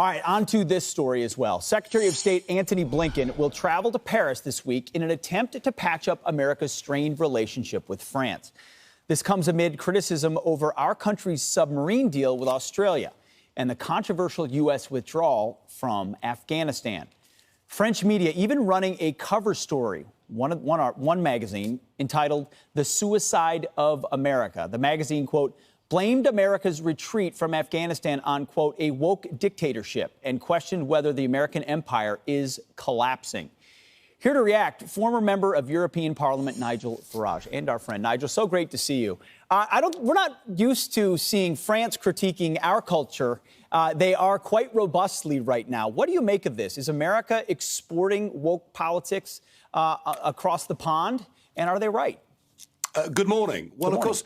All right, on to this story as well. Secretary of State Antony Blinken will travel to Paris this week in an attempt to patch up America's strained relationship with France. This comes amid criticism over our country's submarine deal with Australia and the controversial U.S. withdrawal from Afghanistan. French media even running a cover story, one magazine, entitled "The Suicide of America." The magazine, quote, blamed America's retreat from Afghanistan on, quote, a woke dictatorship and questioned whether the American empire is collapsing. Here to react, former member of European Parliament, Nigel Farage, and our friend Nigel. So great to see you. We're not used to seeing France critiquing our culture. They are quite robustly right now. What do you make of this? Is America exporting woke politics across the pond? And are they right? Good morning. Well, Good morning. Of course,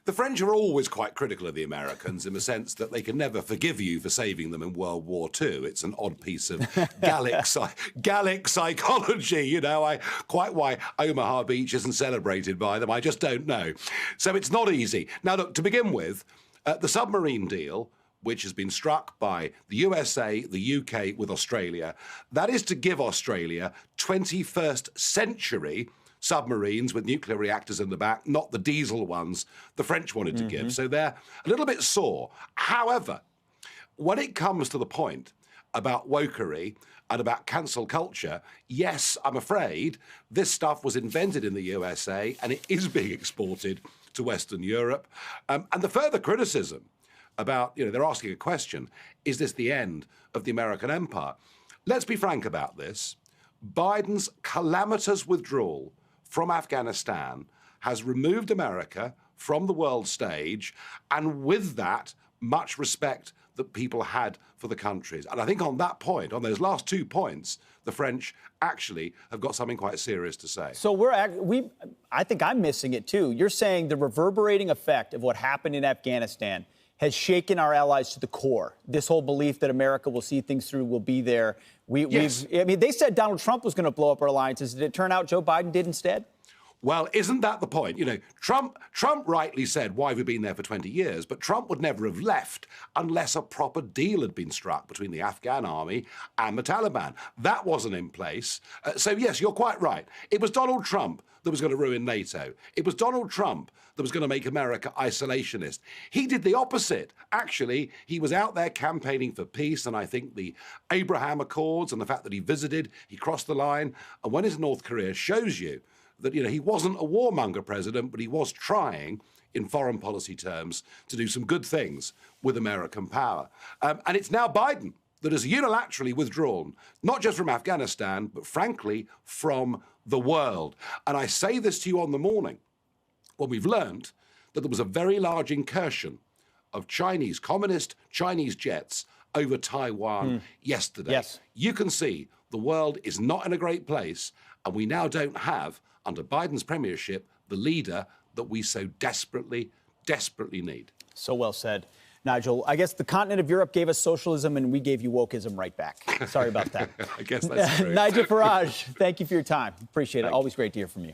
the French are always quite critical of the Americans in the sense that they can never forgive you for saving them in World War II. It's an odd piece of Gallic psychology, quite why Omaha Beach isn't celebrated by them, I just don't know. So it's not easy. Now, look, to begin with, the submarine deal, which has been struck by the USA, the UK with Australia, that is to give Australia 21st century submarines with nuclear reactors in the back, not the diesel ones the French wanted to give. So they're a little bit sore. However, when it comes to the point about wokery and about cancel culture, yes, I'm afraid this stuff was invented in the USA and it is being exported to Western Europe. And the further criticism about, they're asking a question, is this the end of the American empire? Let's be frank about this. Biden's calamitous withdrawal from Afghanistan has removed America from the world stage, and with that, much respect that people had for the countries. And I think on that point, on those last 2 points, the French actually have got something quite serious to say. So I think I'm missing it too. You're saying the reverberating effect of what happened in Afghanistan has shaken our allies to the core. This whole belief that America will see things through, will be there. Yes. They said Donald Trump was going to blow up our alliances. Did it turn out Joe Biden did instead? Well, isn't that the point? Trump rightly said, why have we been there for 20 years? But Trump would never have left unless a proper deal had been struck between the Afghan army and the Taliban. That wasn't in place. So, yes, you're quite right. It was Donald Trump that was going to ruin NATO. It was Donald Trump that was going to make America isolationist. He did the opposite. Actually, he was out there campaigning for peace, and I think the Abraham Accords and the fact that he crossed the line, and when his North Korea shows you that, he wasn't a warmonger president, but he was trying, in foreign policy terms, to do some good things with American power. And it's now Biden that has unilaterally withdrawn, not just from Afghanistan, but frankly, from the world. And I say this to you on the morning when we've learned that there was a very large incursion of communist Chinese jets over Taiwan yesterday. Yes. You can see the world is not in a great place, and we now don't have, under Biden's premiership, the leader that we so desperately, desperately need. So well said, Nigel. I guess the continent of Europe gave us socialism and we gave you wokeism right back. Sorry about that. I guess that's true. Nigel Farage, thank you for your time. Appreciate it. Always great to hear from you.